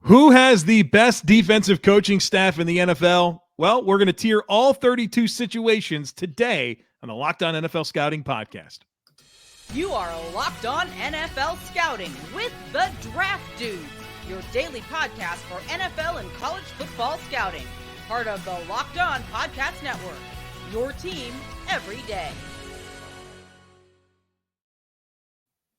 Who has the best defensive coaching staff in the NFL? Well, we're going to tier all 32 situations today on the Locked On NFL Scouting Podcast. You are Locked On NFL Scouting with the Draft Dudes, your daily podcast for NFL and college football scouting. Part of the Locked On Podcast Network, your team every day.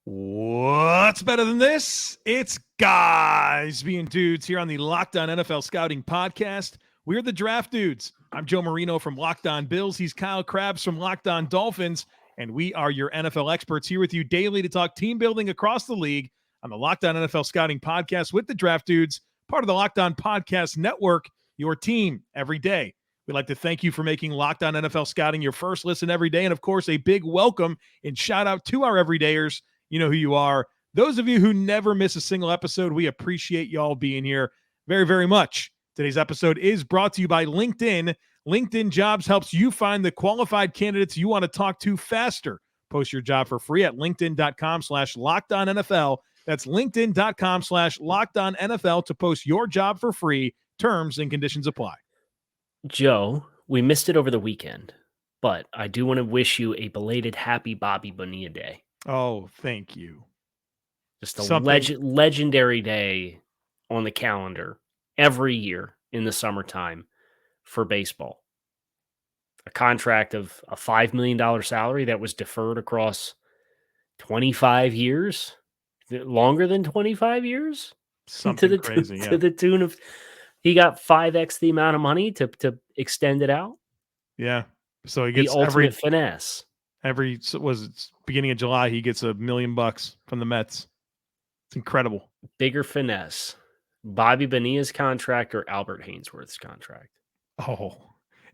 What's better than this? It's guys being dudes here on the Locked On NFL Scouting Podcast. We're the Draft Dudes. I'm Joe Marino from Locked On Bills. He's Kyle Crabbs from Locked On Dolphins. And we are your NFL experts here with you daily to talk team building across the league on the Locked On NFL Scouting Podcast with the Draft Dudes, part of the Locked On Podcast Network, your team every day. We'd like to thank you for making Locked On NFL Scouting your first listen every day. And of course, a big welcome and shout out to our everydayers. You know who you are. Those of you who never miss a single episode, we appreciate y'all being here very, very much. Today's episode is brought to you by LinkedIn. LinkedIn Jobs helps you find the qualified candidates you want to talk to faster. Post your job for free at linkedin.com/LockedOnNFL. That's linkedin.com/LockedOnNFL to post your job for free. Terms and conditions apply. Joe, we missed it over the weekend, but I do want to wish you a belated happy Bobby Bonilla Day. Oh, thank you. Just a legendary day on the calendar every year in the summertime for baseball. A contract of a $5 million salary that was deferred across 25 years, longer than 25 years. Something crazy, to the tune of, he got 5x the amount of money to extend it out. Yeah. So he gets the ultimate finesse. It's beginning of July, he gets $1 million from the Mets. It's incredible. Bigger finesse. Bobby Bonilla's contract or Albert Hainsworth's contract? Oh,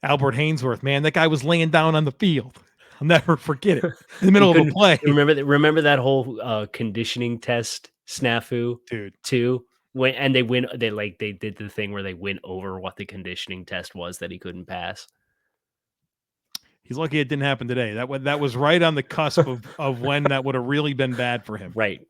Albert Hainsworth, man. That guy was laying down on the field. I'll never forget it. In the middle of a play. Remember that whole conditioning test snafu? Dude. Too? They did the thing where they went over what the conditioning test was that he couldn't pass. He's lucky it didn't happen today. That was right on the cusp of when that would have really been bad for him. Right.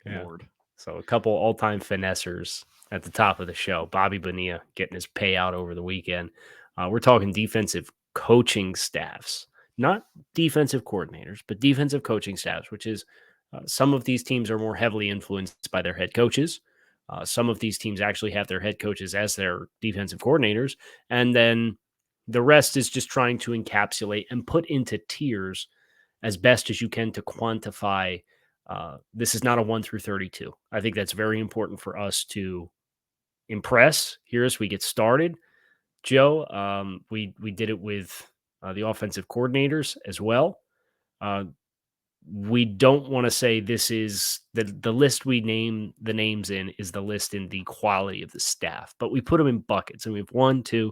Yeah. Lord. So a couple all-time finessers at the top of the show. Bobby Bonilla getting his payout over the weekend. We're talking defensive coaching staffs, not defensive coordinators, but defensive coaching staffs, which is some of these teams are more heavily influenced by their head coaches. Some of these teams actually have their head coaches as their defensive coordinators. And then the rest is just trying to encapsulate and put into tiers as best as you can to quantify. This is not a 1 through 32. I think that's very important for us to impress here as we get started. Joe, we did it with the offensive coordinators as well. We don't want to say this is the list we name the names in is the list in the quality of the staff, but we put them in buckets, and we have 1, 2,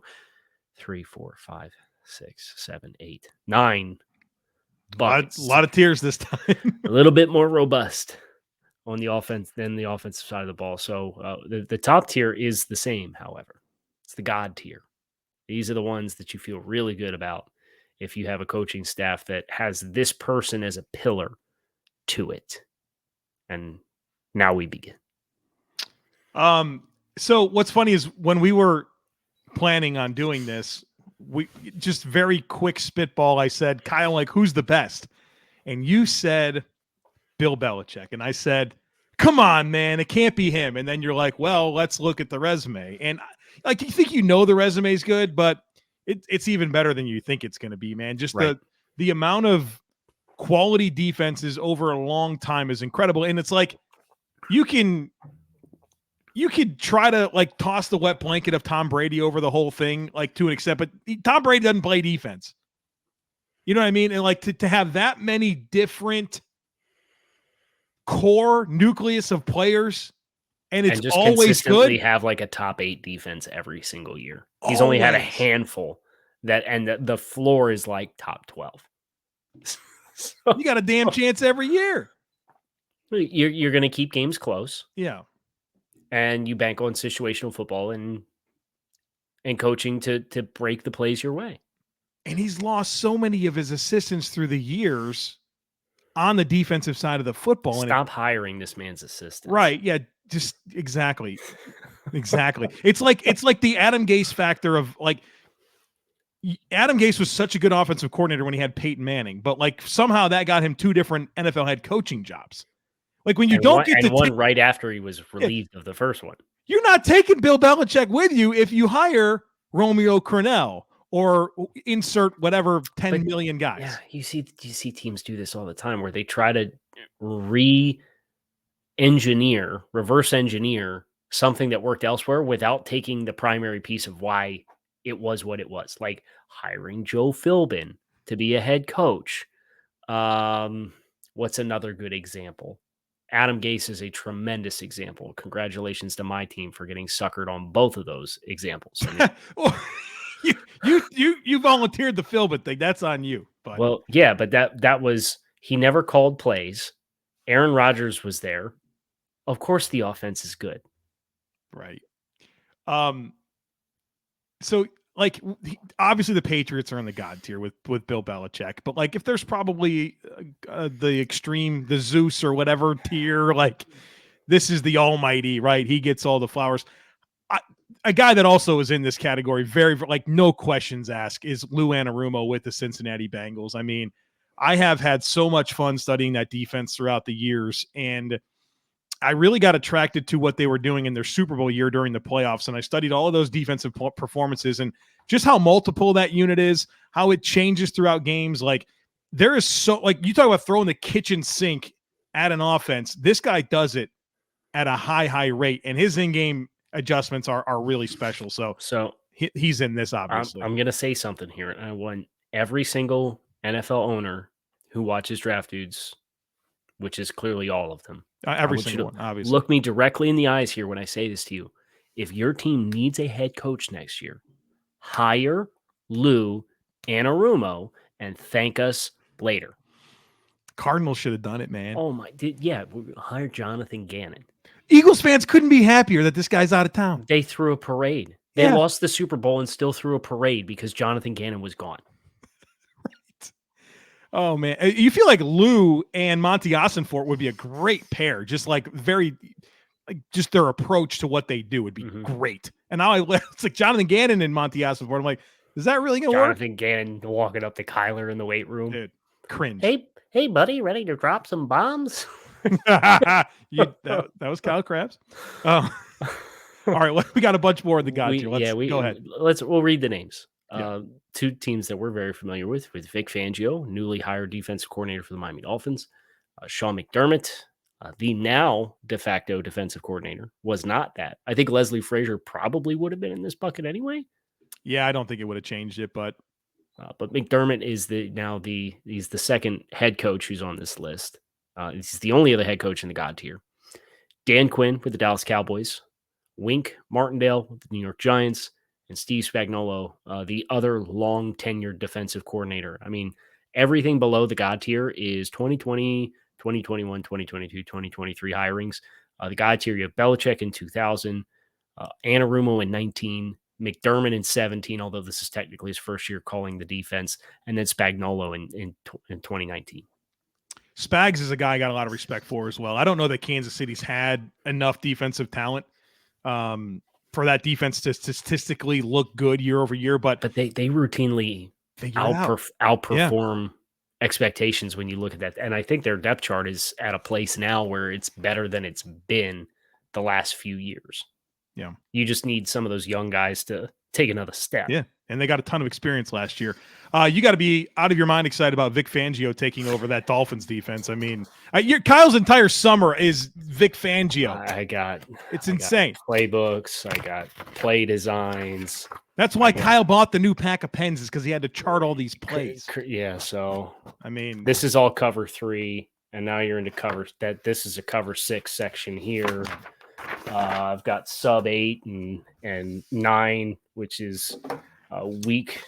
3, 4, 5, 6, 7, 8, 9 buckets. A lot of tiers this time. A little bit more robust on the offense than the offensive side of the ball. So the top tier is the same, however. It's the God tier. These are the ones that you feel really good about if you have a coaching staff that has this person as a pillar to it. And now we begin. So what's funny is when we were planning on doing this, we just very quick spitball. I said, Kyle, like, who's the best? And you said Bill Belichick. And I said, come on, man, it can't be him. And then you're like, well, let's look at the resume. And like, you think the resume is good, but it's even better than you think it's going to be, man. Just right. the amount of quality defenses over a long time is incredible. And it's like, you could try to like toss the wet blanket of Tom Brady over the whole thing, like to an extent, but Tom Brady doesn't play defense. You know what I mean? And like to have that many different core nucleus of players, and it's just always consistently good. Have like a top 8 defense every single year. He's only had a handful and the floor is like top 12. So, you got a damn chance every year. You're going to keep games close. Yeah. And you bank on situational football and coaching to break the plays your way. And he's lost so many of his assistants through the years on the defensive side of the football. Stop hiring this man's assistant. Right. Yeah. Just exactly. Exactly. It's like the Adam Gase factor of like Adam Gase was such a good offensive coordinator when he had Peyton Manning, but like somehow that got him 2 different NFL head coaching jobs. Like when you don't get to one right after he was relieved of the first one. You're not taking Bill Belichick with you if you hire Romeo Crennel or insert whatever 10 million guys. Yeah, you see teams do this all the time where they try to reverse engineer something that worked elsewhere without taking the primary piece of why it was what it was, like hiring Joe Philbin to be a head coach. What's another good example? Adam Gase is a tremendous example. Congratulations to my team for getting suckered on both of those examples. I mean, you volunteered the Philbin thing. That's on you. But. Well, yeah, but that was he never called plays. Aaron Rodgers was there. Of course, the offense is good. Right. So like obviously the Patriots are in the God tier with Bill Belichick, but like if there's probably the extreme, the Zeus or whatever tier, like this is the almighty, right? He gets all the flowers. A guy that also is in this category, very like no questions asked, is Lou Anarumo with the Cincinnati Bengals. I mean, I have had so much fun studying that defense throughout the years, and I really got attracted to what they were doing in their Super Bowl year during the playoffs. And I studied all of those defensive performances and just how multiple that unit is, how it changes throughout games. Like there is so like you talk about throwing the kitchen sink at an offense. This guy does it at a high rate, and his in-game adjustments are really special. So he's in this, obviously. I'm going to say something here. And I want every single NFL owner who watches Draft Dudes, which is clearly all of them. Every single one, obviously. Look me directly in the eyes here when I say this to you. If your team needs a head coach next year, hire Lou Anarumo and thank us later. Cardinals should have done it, man. Oh my, hire Jonathan Gannon. Eagles fans couldn't be happier that this guy's out of town. They threw a parade. They lost the Super Bowl and still threw a parade because Jonathan Gannon was gone. Right. Oh, man. You feel like Lou and Monty Ossenfort would be a great pair. Just like just their approach to what they do would be great. And now it's like Jonathan Gannon and Monty Ossenfort. I'm like, is that really going to work? Jonathan Gannon walking up to Kyler in the weight room. Dude, cringe. Hey, buddy, ready to drop some bombs? That was Kyle Crabbs. All right, we got a bunch more in the God tier. Go ahead. We'll read the names. Two teams that we're very familiar with Vic Fangio, newly hired defensive coordinator for the Miami Dolphins. Sean McDermott, the now de facto defensive coordinator, was not that. I think Leslie Frazier probably would have been in this bucket anyway. Yeah, I don't think it would have changed it, but McDermott is he's the second head coach who's on this list. He's the only other head coach in the God tier. Dan Quinn with the Dallas Cowboys, Wink Martindale with the New York Giants, and Steve Spagnuolo, the other long tenured defensive coordinator. I mean, everything below the God tier is 2020, 2021, 2022, 2023 hirings. The God tier, you have Belichick in 2000, Anarumo in 19, McDermott in 17, although this is technically his first year calling the defense, and then Spagnuolo in 2019. Spags is a guy I got a lot of respect for as well. I don't know that Kansas City's had enough defensive talent for that defense to statistically look good year over year, but they routinely outperform expectations when you look at that. And I think their depth chart is at a place now where it's better than it's been the last few years. Yeah. You just need some of those young guys to take another step. Yeah. And they got a ton of experience last year. You got to be out of your mind excited about Vic Fangio taking over that Dolphins defense. I mean, Kyle's entire summer is Vic Fangio. It's insane. Playbooks. I got play designs. That's why Kyle bought the new pack of pens, is because he had to chart all these plays. Yeah. So, I mean, this is all cover 3, and now you're into this is a cover 6 section here. I've got sub 8 and 9, which is weak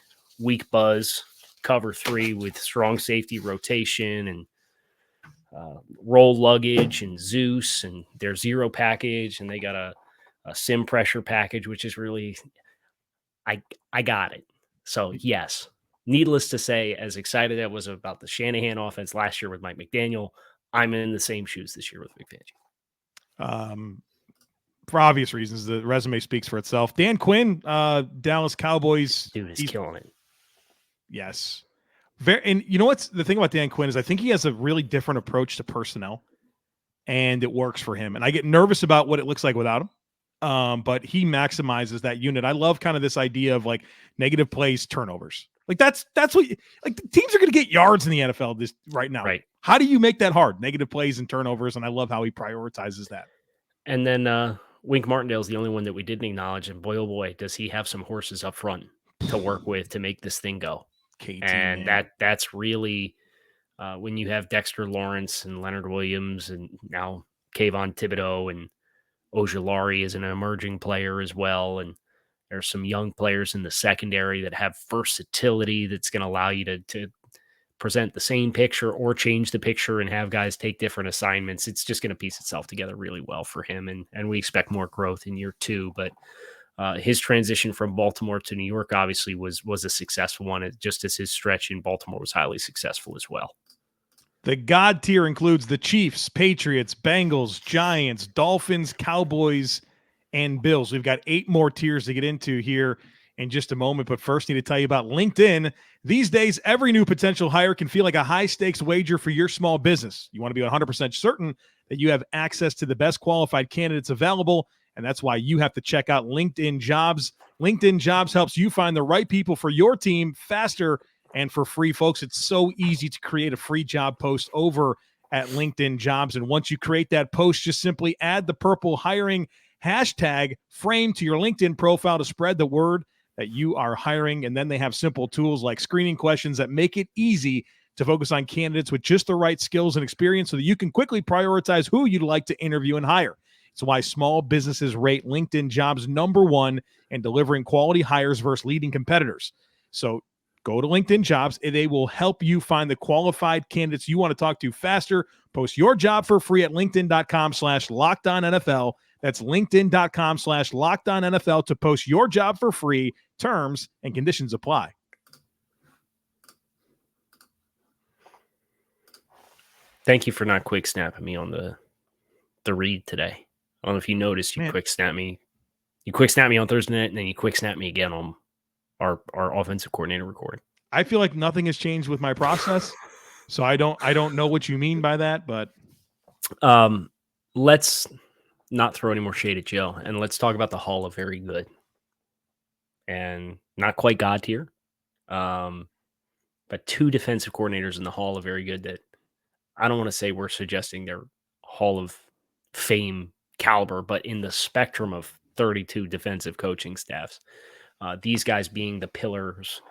buzz, cover 3 with strong safety rotation and roll luggage and Zeus and their zero package, and they got a sim pressure package, which is really I got it. So yes, needless to say, as excited as I was about the Shanahan offense last year with Mike McDaniel, I'm in the same shoes this year with Vic Fangio. for obvious reasons. The resume speaks for itself. Dan Quinn, Dallas Cowboys. Dude is killing it. Yes. And you know what's the thing about Dan Quinn is I think he has a really different approach to personnel, and it works for him. And I get nervous about what it looks like without him. But he maximizes that unit. I love kind of this idea of like negative plays, turnovers. Like that's what like the teams are going to get yards in the NFL this right now. Right. How do you make that hard? Negative plays and turnovers. And I love how he prioritizes that. And then Wink Martindale's the only one that we didn't acknowledge. And boy, oh boy, does he have some horses up front to work with to make this thing go. KT, and man. that's really when you have Dexter Lawrence and Leonard Williams and now Kayvon Thibodeau and Ojulari is an emerging player as well. And there's some young players in the secondary that have versatility that's going to allow you to present the same picture or change the picture and have guys take different assignments. It's just going to piece itself together really well for him. And we expect more growth in year 2, but his transition from Baltimore to New York obviously was a successful one, just as his stretch in Baltimore was highly successful as well. The God tier includes the Chiefs, Patriots, Bengals, Giants, Dolphins, Cowboys, and Bills. We've got 8 more tiers to get into here in just a moment, but first need to tell you about LinkedIn. These days, every new potential hire can feel like a high-stakes wager for your small business. You want to be 100% certain that you have access to the best qualified candidates available, and that's why you have to check out LinkedIn Jobs. LinkedIn Jobs helps you find the right people for your team faster and for free, folks. It's so easy to create a free job post over at LinkedIn Jobs. And once you create that post, just simply add the purple hiring hashtag frame to your LinkedIn profile to spread the word that you are hiring. And then they have simple tools like screening questions that make it easy to focus on candidates with just the right skills and experience so that you can quickly prioritize who you'd like to interview and hire. It's why small businesses rate LinkedIn Jobs #1 in delivering quality hires versus leading competitors. So go to LinkedIn Jobs, and they will help you find the qualified candidates you want to talk to faster. Post your job for free at linkedin.com/LockedOnNFL. That's linkedin.com/LockedOnNFL to post your job for free. Terms and conditions apply. Thank you for not quick snapping me on the read today. I don't know if you noticed, you quick snap me. You quick snap me on Thursday night, and then you quick snap me again on our offensive coordinator recording. I feel like nothing has changed with my process, so I don't know what you mean by that, but let's not throw any more shade at Joe, and let's talk about the Hall of Very Good. And not quite God tier, but 2 defensive coordinators in the Hall of Very Good that I don't want to say we're suggesting they're Hall of Fame caliber, but in the spectrum of 32 defensive coaching staffs, these guys being the pillars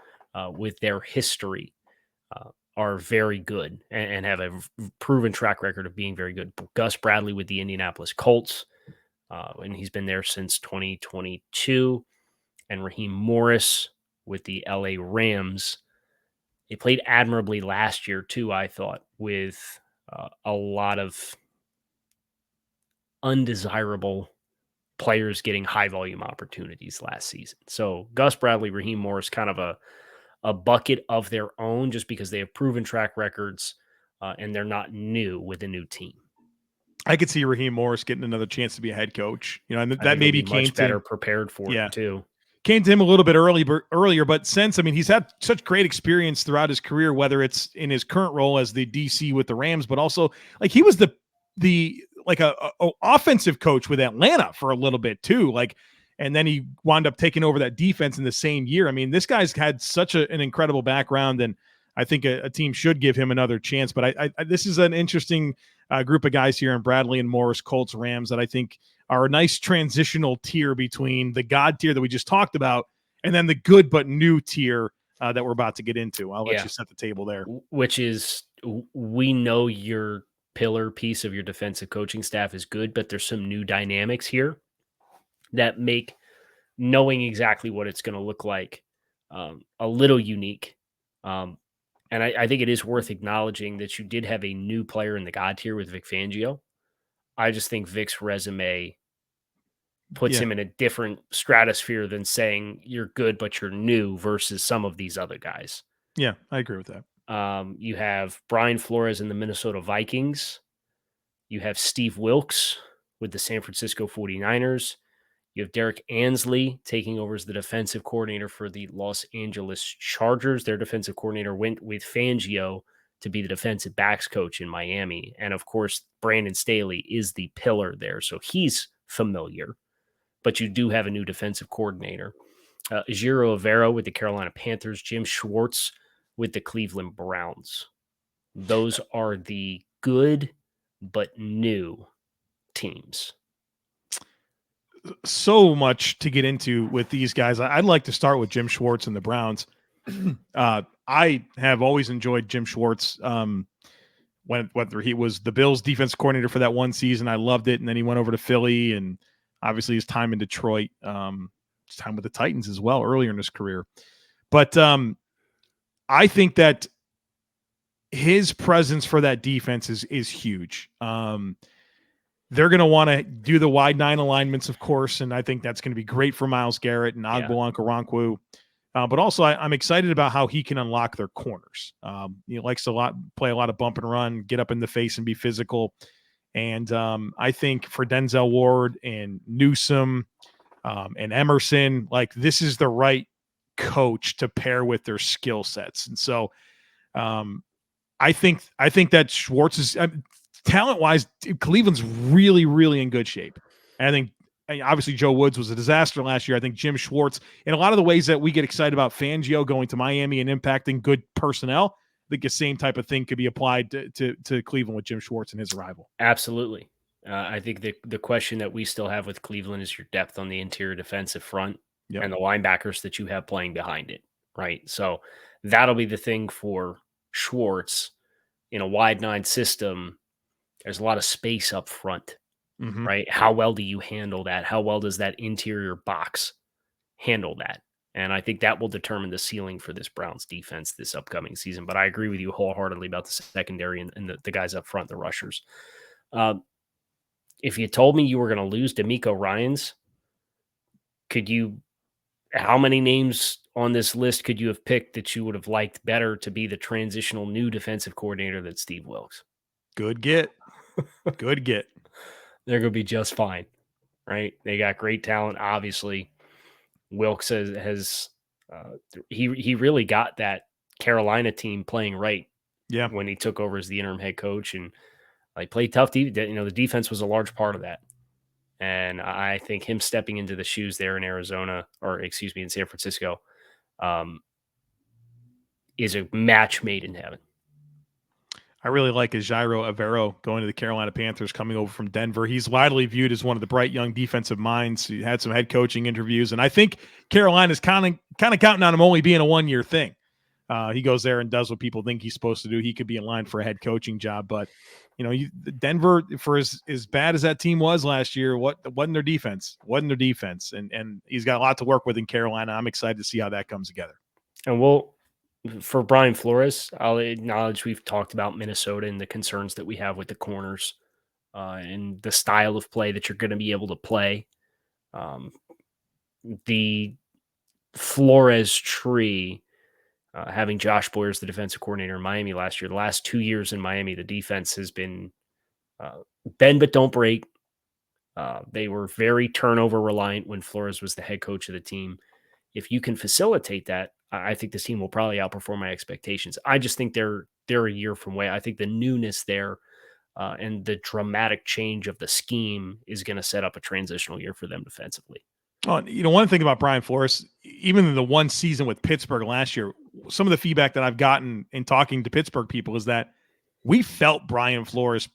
with their history are very good and have a proven track record of being very good. Gus Bradley with the Indianapolis Colts, and he's been there since 2022, and Raheem Morris with the LA Rams. They played admirably last year too, I thought, with a lot of undesirable players getting high volume opportunities last season. So Gus Bradley, Raheem Morris, kind of a bucket of their own just because they have proven track records and they're not new with a new team. I could see Raheem Morris getting another chance to be a head coach. You know, and that maybe came much better prepared for it too. Came to him a little bit earlier, but since, I mean, he's had such great experience throughout his career, whether it's in his current role as the DC with the Rams, but also like he was the like a offensive coach with Atlanta for a little bit too. Like, and then he wound up taking over that defense in the same year. I mean, this guy's had such an incredible background, and I think a team should give him another chance. But I this is an interesting group of guys here in Bradley and Morris, Colts, Rams, that I think are a nice transitional tier between the God tier that we just talked about and then the good but new tier that we're about to get into. I'll let you set the table there. Which is, we know your pillar piece of your defensive coaching staff is good, but there's some new dynamics here that make knowing exactly what it's going to look like a little unique. And I think it is worth acknowledging that you did have a new player in the God tier with Vic Fangio. I just think Vic's resume puts him in a different stratosphere than saying you're good, but you're new versus some of these other guys. Yeah, I agree with that. You have Brian Flores in the Minnesota Vikings. You have Steve Wilkes with the San Francisco 49ers. You have Derek Ansley taking over as the defensive coordinator for the Los Angeles Chargers. Their defensive coordinator went with Fangio to be the defensive backs coach in Miami. And of course, Brandon Staley is the pillar there. So he's familiar, but you do have a new defensive coordinator. Giro Avero with the Carolina Panthers, Jim Schwartz with the Cleveland Browns. Those are the good but new teams. So much to get into with these guys. I'd like to start with Jim Schwartz and the Browns. I have always enjoyed Jim Schwartz. Whether he was the Bills defense coordinator for that one season, I loved it. And then he went over to Philly, and obviously his time in Detroit, his time with the Titans as well earlier in his career. But I think that his presence for that defense is huge. They're going to want to do the wide 9 alignments, of course, and I think that's going to be great for Myles Garrett and Agbo Okoronkwo. But also, I'm excited about how he can unlock their corners. He likes to play a lot of bump and run, get up in the face and be physical. And I think for Denzel Ward and Newsome and Emerson, like, this is the right coach to pair with their skill sets. And so I think that Schwartz is talent-wise, Cleveland's really, really in good shape. And I think obviously Joe Woods was a disaster last year. I think Jim Schwartz, in a lot of the ways that we get excited about Fangio going to Miami and impacting good personnel, I think the same type of thing could be applied to Cleveland with Jim Schwartz and his arrival. Absolutely. I think the question that we still have with Cleveland is your depth on the interior defensive front and the linebackers that you have playing behind it, right? So that'll be the thing for Schwartz. In a wide 9 system, there's a lot of space up front, right? How well do you handle that? How well does that interior box handle that? And I think that will determine the ceiling for this Browns defense this upcoming season. But I agree with you wholeheartedly about the secondary and the guys up front, the rushers. If you told me you were going to lose D'Amico Ryans, how many names on this list could you have picked that you would have liked better to be the transitional new defensive coordinator than Steve Wilks? Good get. Good get. They're going to be just fine, right? They got great talent, obviously. Wilks has he really got that Carolina team playing right when he took over as the interim head coach, and they played tough. The defense was a large part of that. And I think him stepping into the shoes there in in San Francisco, is a match made in heaven. I really like Jairo Avero going to the Carolina Panthers, coming over from Denver. He's widely viewed as one of the bright young defensive minds. He had some head coaching interviews, and I think Carolina's kind of counting on him only being a one-year thing. He goes there and does what people think he's supposed to do. He could be in line for a head coaching job, but Denver, for as bad as that team was last year, wasn't their defense? Wasn't their defense, and he's got a lot to work with in Carolina. I'm excited to see how that comes together. And for Brian Flores, I'll acknowledge we've talked about Minnesota and the concerns that we have with the corners and the style of play that you're going to be able to play. The Flores tree, having Josh Boyer as the defensive coordinator in Miami last year, the last 2 years in Miami, the defense has been bend but don't break. They were very turnover reliant when Flores was the head coach of the team. If you can facilitate that, I think this team will probably outperform my expectations. I just think they're a year from way. I think the newness there and the dramatic change of the scheme is going to set up a transitional year for them defensively. Oh, one thing about Brian Flores, even in the one season with Pittsburgh last year, some of the feedback that I've gotten in talking to Pittsburgh people is that we felt Brian Flores,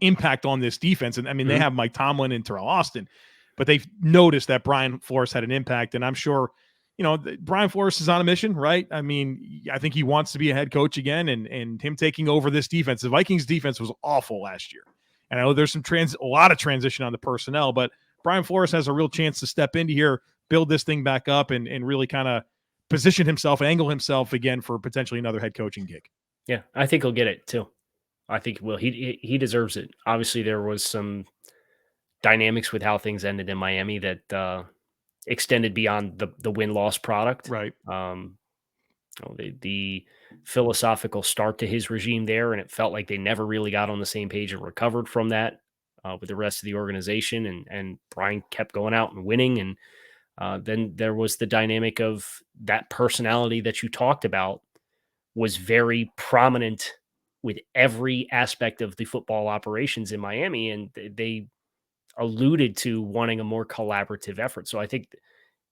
impact on this defense. And I mean, they have Mike Tomlin and Terrell Austin, but they've noticed that Brian Flores had an impact. And I'm sure, Brian Flores is on a mission, right? I mean, I think he wants to be a head coach again, and him taking over this defense. The Vikings defense was awful last year. And I know there's a lot of transition on the personnel, but Brian Flores has a real chance to step into here, build this thing back up, and really kind of position himself, angle himself again for potentially another head coaching gig. Yeah, I think he'll get it too. I think he will. He deserves it. Obviously, there was some dynamics with how things ended in Miami that extended beyond the win-loss product. Right. The philosophical start to his regime there, and it felt like they never really got on the same page and recovered from that. with the rest of the organization, and Brian kept going out and winning. And then there was the dynamic of that personality that you talked about was very prominent with every aspect of the football operations in Miami, and they alluded to wanting a more collaborative effort. So I think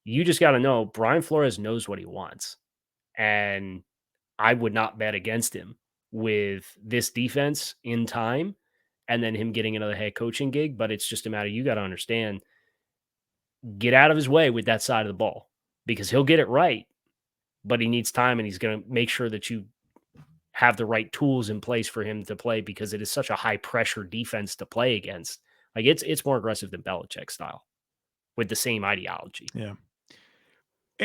you just got to know Brian Flores knows what he wants, and I would not bet against him with this defense in time and then him getting another head coaching gig. But it's just a matter, you got to understand, get out of his way with that side of the ball because he'll get it right, but he needs time, and he's going to make sure that you have the right tools in place for him to play because it is such a high pressure defense to play against. Like it's more aggressive than Belichick style with the same ideology. Yeah.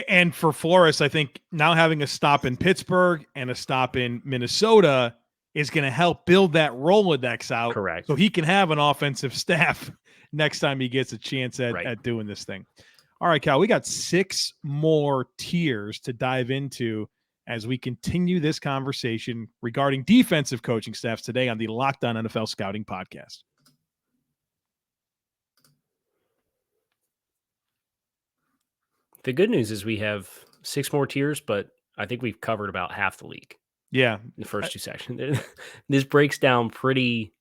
And for Flores, I think now having a stop in Pittsburgh and a stop in Minnesota is going to help build that Rolodex out. Correct. So he can have an offensive staff next time he gets a chance at doing this thing. All right, Cal, we got 6 more tiers to dive into as we continue this conversation regarding defensive coaching staffs today on the Locked On NFL Scouting Podcast. The good news is we have 6 more tiers, but I think we've covered about half the league. Yeah. In the first 2 sections. This breaks down pretty.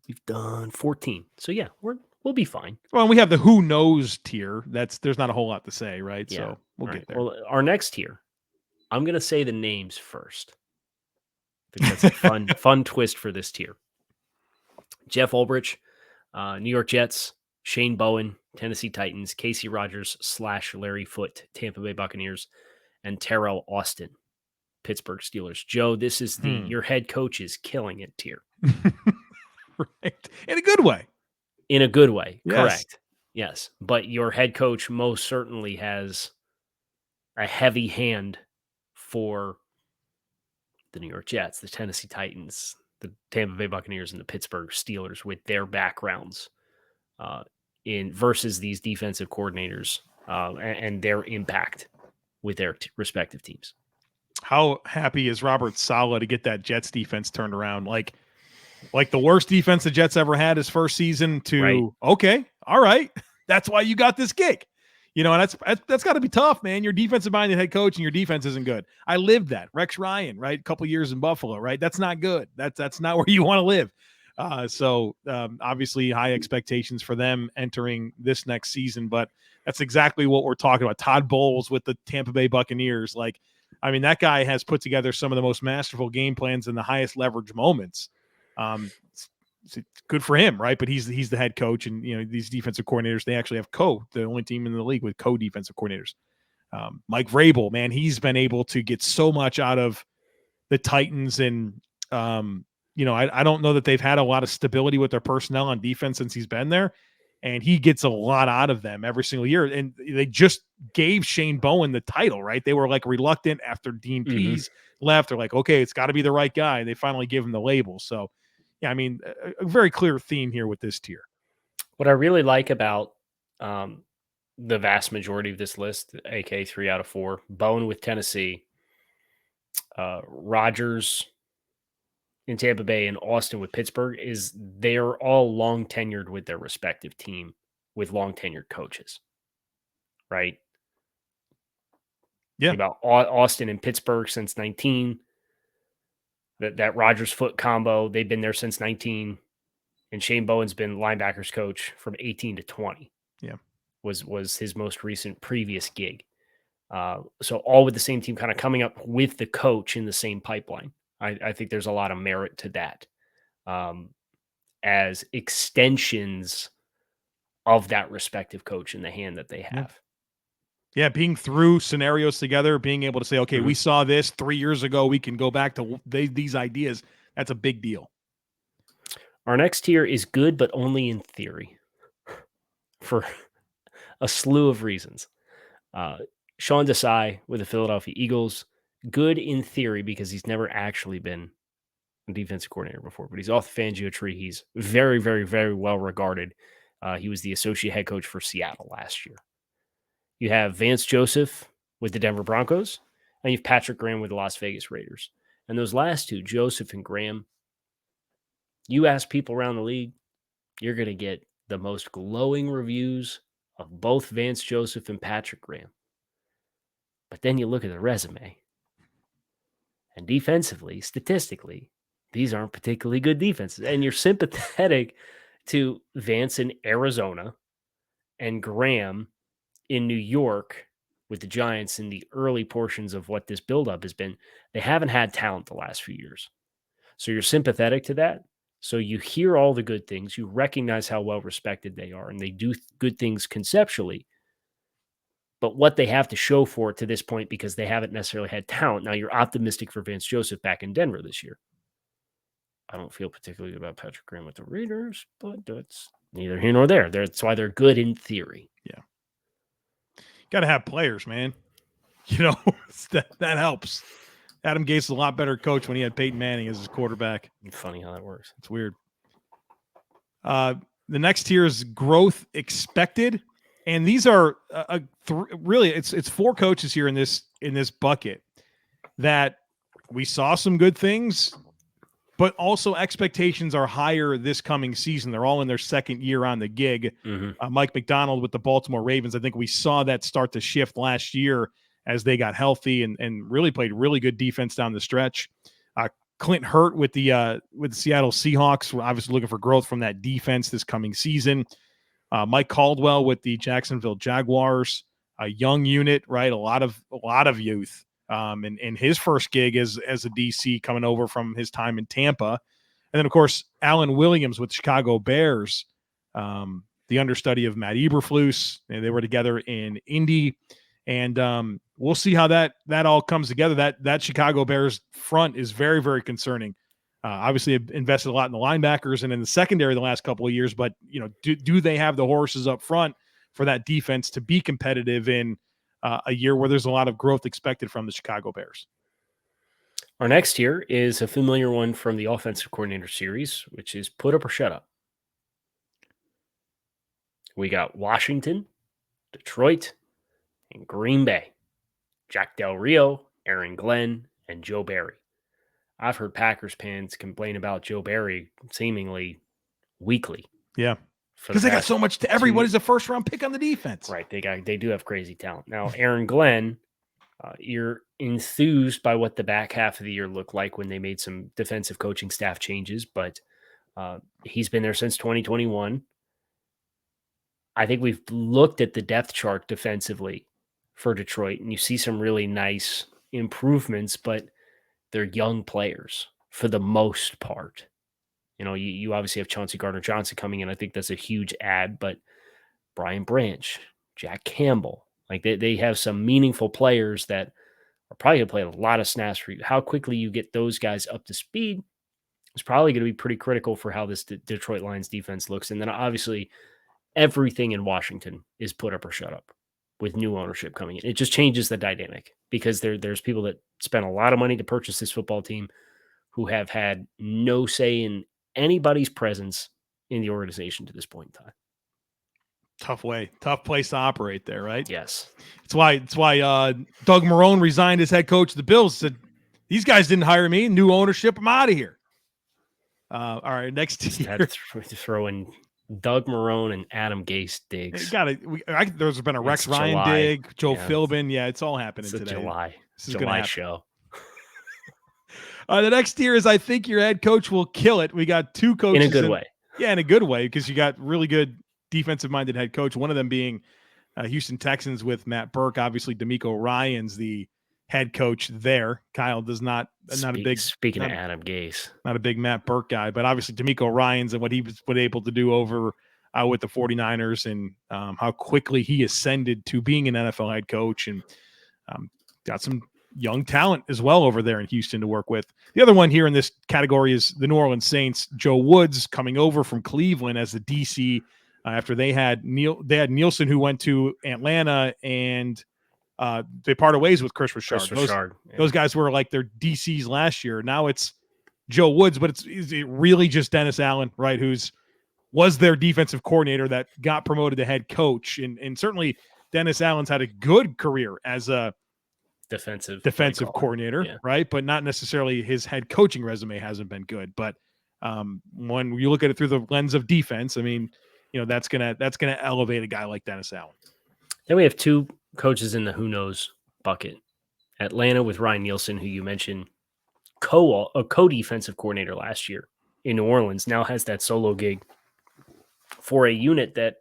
We've done 14. So yeah, we'll be fine. Well, we have the who knows tier. There's not a whole lot to say, right? Yeah. So we'll get there. Well, our next tier, I'm going to say the names first. I think that's a fun twist for this tier. Jeff Ulbrich, New York Jets, Shane Bowen, Tennessee Titans, Casey Rogers / Larry Foote, Tampa Bay Buccaneers, and Terrell Austin, Pittsburgh Steelers. Joe, this is your head coach is killing it tier. Right. In a good way. In a good way. Yes. Correct. Yes. But your head coach most certainly has a heavy hand for the New York Jets, the Tennessee Titans, the Tampa Bay Buccaneers, and the Pittsburgh Steelers with their backgrounds in versus these defensive coordinators and their impact with their respective teams. How happy is Robert Saleh to get that Jets defense turned around? Like the worst defense the Jets ever had his first season to, okay, all right, that's why you got this gig. You know, and that's got to be tough, man. Your defensive minded head coach and your defense isn't good. I lived that. Rex Ryan, right? A couple years in Buffalo, right? That's not good. That's not where you want to live. So obviously high expectations for them entering this next season, but that's exactly what we're talking about. Todd Bowles with the Tampa Bay Buccaneers. Like, I mean, that guy has put together some of the most masterful game plans in the highest leverage moments. It's good for him, right? But he's the head coach, and you know these defensive coordinators, they actually have the only team in the league with co-defensive coordinators. Mike Vrabel, man, he's been able to get so much out of the Titans, and you know I don't know that they've had a lot of stability with their personnel on defense since he's been there, and he gets a lot out of them every single year. And they just gave Shane Bowen the title, right? They were like reluctant after Dean Pease left. They're like, okay, it's got to be the right guy. And they finally give him the label. So. Yeah, I mean, a very clear theme here with this tier. What I really like about the vast majority of this list, AK 3 out of 4, Bowen with Tennessee, Rodgers in Tampa Bay, and Austin with Pittsburgh, is they're all long tenured with their respective team with long tenured coaches, right? Yeah. About Austin and Pittsburgh since 19. That Rodgers Foot combo, they've been there since 19, and Shane Bowen's been linebackers coach from 18 to 20. Yeah, was his most recent previous gig. So all with the same team, kind of coming up with the coach in the same pipeline. I think there's a lot of merit to that as extensions of that respective coach in the hand that they have. Yeah, being through scenarios together, being able to say, okay, we saw this 3 years ago. We can go back to these ideas. That's a big deal. Our next tier is good, but only in theory for a slew of reasons. Sean Desai with the Philadelphia Eagles, good in theory because he's never actually been a defensive coordinator before, but he's off the Fangio tree. He's very, very, very well regarded. He was the associate head coach for Seattle last year. You have Vance Joseph with the Denver Broncos, and you have Patrick Graham with the Las Vegas Raiders. And those last two, Joseph and Graham, You ask people around the league, you're going to get the most glowing reviews of both Vance Joseph and Patrick Graham. But then you look at the resume, and defensively, statistically, these aren't particularly good defenses. And you're sympathetic to Vance in Arizona and Graham in New York with the Giants in the early portions of what this buildup has been. They haven't had talent the last few years. So you're sympathetic to that. So you hear all the good things. You recognize how well respected they are, and they do good things conceptually. But what they have to show for it to this point, because they haven't necessarily had talent. Now you're optimistic for Vance Joseph back in Denver this year. I don't feel particularly good about Patrick Graham with the Raiders, but that's neither here nor there. That's why they're good in theory. Yeah. Got to have players, man. That helps. Adam Gase is a lot better coach when he had Peyton Manning as his quarterback. Funny how that works. It's weird. The next tier is growth expected. And these are really it's 4 coaches here in this bucket that we saw some good things, but also expectations are higher this coming season. They're all in their second year on the gig. Mm-hmm. Mike McDonald with the Baltimore Ravens. I think we saw that start to shift last year as they got healthy and really played really good defense down the stretch. Clint Hurt with the Seattle Seahawks. We're obviously looking for growth from that defense this coming season. Mike Caldwell with the Jacksonville Jaguars, a young unit, right? A lot of youth. And his first gig as a DC coming over from his time in Tampa. And then, of course, Alan Williams with the Chicago Bears, the understudy of Matt Eberflus. And they were together in Indy. And we'll see how that all comes together. That Chicago Bears front is very, very concerning. Obviously, invested a lot in the linebackers and in the secondary the last couple of years. But, do they have the horses up front for that defense to be competitive in a year where there's a lot of growth expected from the Chicago Bears? Our next tier is a familiar one from the offensive coordinator series, which is put up or shut up. We got Washington, Detroit, and Green Bay. Jack Del Rio, Aaron Glenn, and Joe Barry. I've heard Packers fans complain about Joe Barry seemingly weekly. Yeah. Because they got so much to everybody's a first round pick on the defense. Right. They do have crazy talent. Now, Aaron Glenn, you're enthused by what the back half of the year looked like when they made some defensive coaching staff changes, but he's been there since 2021. I think we've looked at the depth chart defensively for Detroit, and you see some really nice improvements, but they're young players for the most part. You obviously have Chauncey Gardner-Johnson coming in. I think that's a huge add, but Brian Branch, Jack Campbell, like they have some meaningful players that are probably going to play a lot of snaps for you. How quickly you get those guys up to speed is probably going to be pretty critical for how this Detroit Lions defense looks. And then obviously everything in Washington is put up or shut up with new ownership coming in. It just changes the dynamic because there's people that spent a lot of money to purchase this football team who have had no say in anybody's presence in the organization to this point in time. Tough place to operate there, right? Yes. It's why Doug Marrone resigned as head coach of the Bills. Said, these guys didn't hire me. New ownership, I'm out of here. All right, next Just year. had to throw in Doug Marrone and Adam Gase digs. There's been a Rex Ryan July. dig, Joe Philbin. Yeah, it's all happening It's a today. This is July show. The next tier is I think your head coach will kill it. We got 2 coaches. In a good way. Yeah, in a good way, because you got really good defensive-minded head coach, one of them being Houston Texans with Matt Burke. Obviously, DeMeco Ryans the head coach there. Kyle does not a big speaking of Adam Gase, not a big Matt Burke guy, but obviously DeMeco Ryans and what he was able to do over with the 49ers and how quickly he ascended to being an NFL head coach and got some young talent as well over there in Houston to work with. The other one here in this category is the New Orleans Saints. Joe Woods coming over from Cleveland as the DC after they had Nielsen, who went to Atlanta, and they parted ways with Chris Richard. Those guys were like their DCs last year. Now it's Joe Woods, but is it really just Dennis Allen, right? Was their defensive coordinator that got promoted to head coach. And certainly Dennis Allen's had a good career as a defensive coordinator, yeah. right? But not necessarily his head coaching resume hasn't been good. But When you look at it through the lens of defense, I mean, that's gonna elevate a guy like Dennis Allen. Then we have two coaches in the who knows bucket. Atlanta with Ryan Nielsen, who you mentioned, a co-defensive coordinator last year in New Orleans, now has that solo gig for a unit that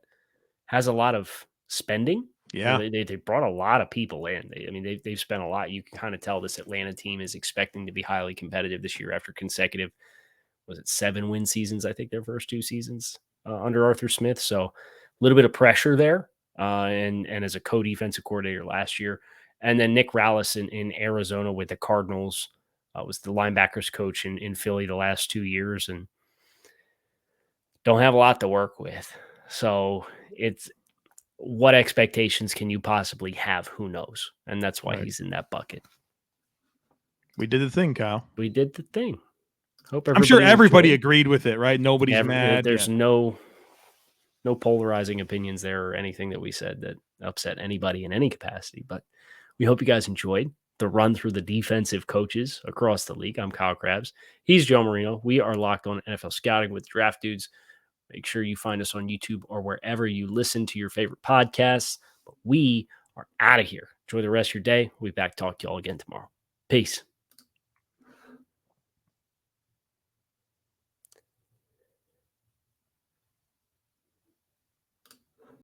has a lot of spending. Yeah. They brought a lot of people in. They've spent a lot. You can kind of tell this Atlanta team is expecting to be highly competitive this year after consecutive, 7-win seasons, I think their first 2 seasons under Arthur Smith. So a little bit of pressure there. And as a co-defensive coordinator last year. And then Nick Rallis in Arizona with the Cardinals was the linebackers coach in Philly the last 2 years and don't have a lot to work with. So it's what expectations can you possibly have? Who knows? And that's why he's in that bucket. We did the thing, Kyle. We did the thing. I'm sure everybody agreed with it, right? Nobody's mad. There's no polarizing opinions there or anything that we said that upset anybody in any capacity. But we hope you guys enjoyed the run through the defensive coaches across the league. I'm Kyle Crabbs. He's Joe Marino. We are Locked On NFL Scouting with Draft Dudes. Make sure you find us on YouTube or wherever you listen to your favorite podcasts. But we are out of here. Enjoy the rest of your day. We'll be back to talk to you all again tomorrow. Peace.